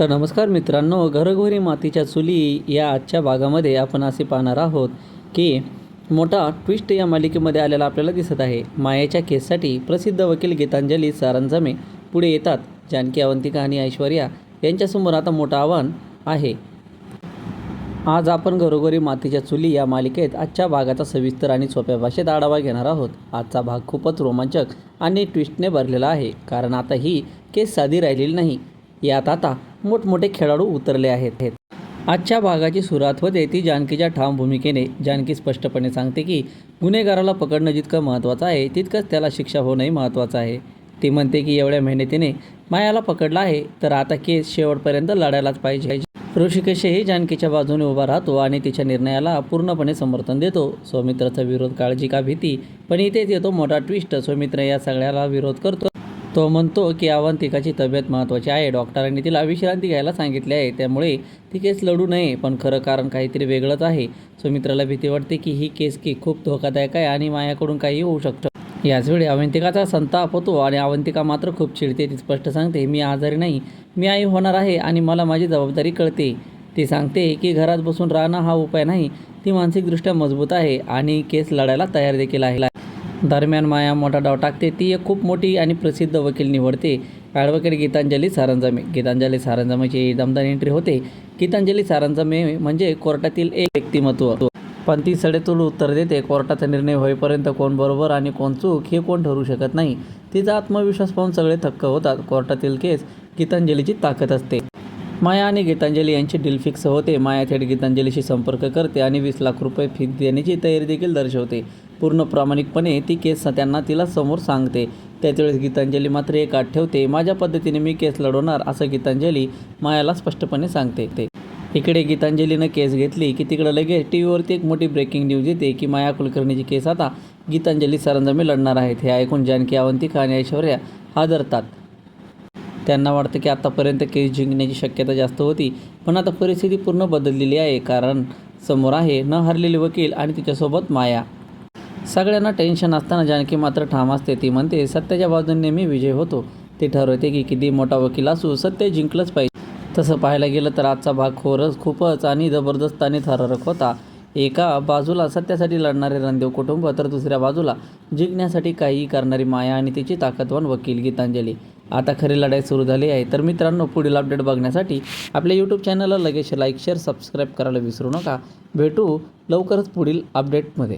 तर नमस्कार मित्रांनो, घरोघरी मातीच्या चुली या आजच्या भागामध्ये आपण असे पाहणार आहोत की मोठा ट्विस्ट या मालिकेमध्ये आलेला आपल्याला दिसत आहे. मायेच्या केससाठी प्रसिद्ध वकील गीतांजली सारंजमे पुढे येतात. जानकी, अवंतिका आणि ऐश्वर्या यांच्यासमोर आता मोठं आव्हान आहे. आज आपण घरोघरी मातीच्या चुली या मालिकेत आजच्या भागाचा सविस्तर आणि सोप्या भाषेत आढावा घेणार आहोत. आजचा भाग खूपच रोमांचक आणि ट्विस्टने भरलेला आहे, कारण आता ही केस साधी राहिलेली नाही. यात आता मोठमोठे खेळाडू उतरले आहेत. आजच्या भागाची सुरुवात होते ती जानकीच्या ठाम भूमिकेने. जानकी स्पष्टपणे सांगते की गुन्हेगाराला पकडणं जितकं महत्त्वाचं आहे, तितकंच त्याला शिक्षा होणंही महत्त्वाचं आहे. ती म्हणते की एवढ्या मेहनतीने मायाला पकडलं आहे, तर आता केस शेवटपर्यंत लढायलाच पाहिजे. ऋषिकेशही जानकीच्या बाजूने उभा राहतो आणि तिच्या निर्णयाला पूर्णपणे समर्थन देतो. सौमित्राचा विरोध काळजी का भीती, पण इथेच येतो मोठा ट्विस्ट. सौमित्र या सगळ्याला विरोध करतो. तो म्हणतो की अवंतिकाची तब्येत महत्त्वाची आहे, डॉक्टरांनी तिला विश्रांती घ्यायला सांगितले आहे, त्यामुळे ती केस लढू नये. पण खरं कारण काहीतरी वेगळंच आहे. सौमित्राला भीती वाटते की ही केस खूप धोकादायक आहे आणि मायाकडून काही होऊ शकतं. याचवेळी अवंतिकाचा संताप होतो आणि अवंतिका मात्र खूप चिडते. ती स्पष्ट सांगते, मी आजारी नाही, मी आई होणार आहे आणि मला माझी जबाबदारी कळते. ती सांगते की घरात बसून राहणं हा उपाय नाही. ती मानसिकदृष्ट्या मजबूत आहे आणि केस लढायला तयार देखील आहे. दरम्यान माया मोठा डाव टाकते. ती एक खूप मोठी आणि प्रसिद्ध वकील निवडते, ॲडव्होकेट गीतांजली सारंजमे. गीतांजली सारंजमेची दमदार एंट्री होते. गीतांजली सारंजमे म्हणजे कोर्टातील एक व्यक्तिमत्व, पण ती सडेतोड उत्तर देते. कोर्टाचा निर्णय होईपर्यंत कोण बरोबर आणि कोण चूक हे कोण ठरवू शकत नाही. तिचा आत्मविश्वास पाहून सगळे थक्क होतात. कोर्टातील केस गीतांजलीची ताकद असते. माया आणि गीतांजली यांची डील फिक्स होते. माया थेट गीतांजलीशी संपर्क करते आणि 20 लाख रुपये फी देण्याची तयारी देखील दर्शवते. पूर्ण प्रामाणिकपणे ती केस त्यांना तिला समोर सांगते. त्याचवेळेस गीतांजली मात्र एक अट ठेवते. माझ्या पद्धतीने मी केस लढवणार, असं गीतांजली मायाला स्पष्टपणे सांगते. इकडे गीतांजलीनं केस घेतली की तिकडं लगेच टीव्हीवरती एक मोठी ब्रेकिंग न्यूज येते की माया कुलकर्णीची केस आता गीतांजली सारंजमे लढणार आहेत. हे ऐकून जानकी, अवंतिका आणि ऐश्वर्या हादरतात. त्यांना वाटतं की आतापर्यंत केस जिंकण्याची शक्यता जास्त होती, पण आता परिस्थिती पूर्ण बदललेली आहे, कारण समोर आहे न हरलेली वकील आणि तिच्यासोबत माया. सगळ्यांना टेन्शन असताना जानकी मात्र ठाम असते. ती म्हणते, सत्याच्या बाजूने नेहमी विजय होतो. ती ठरवते की किती मोठा वकील असू, सत्य जिंकलंच पाहिजे. तसं पाहायला गेलं तर आजचा भाग खूपच आणि जबरदस्त आणि थरारक होता. एका बाजूला सत्यासाठी लढणारे रणदेव कुटुंब, तर दुसऱ्या बाजूला जिंकण्यासाठी काहीही करणारी माया आणि तिची ताकदवान वकील गीतांजली. आता खरी लढाई सुरू झाली आहे. तर मित्रांनो, पुढील अपडेट बघण्यासाठी आपल्या यूट्यूब चॅनलला लगेच लाईक, शेअर, सबस्क्राईब करायला विसरू नका. भेटू लवकरच पुढील अपडेटमध्ये.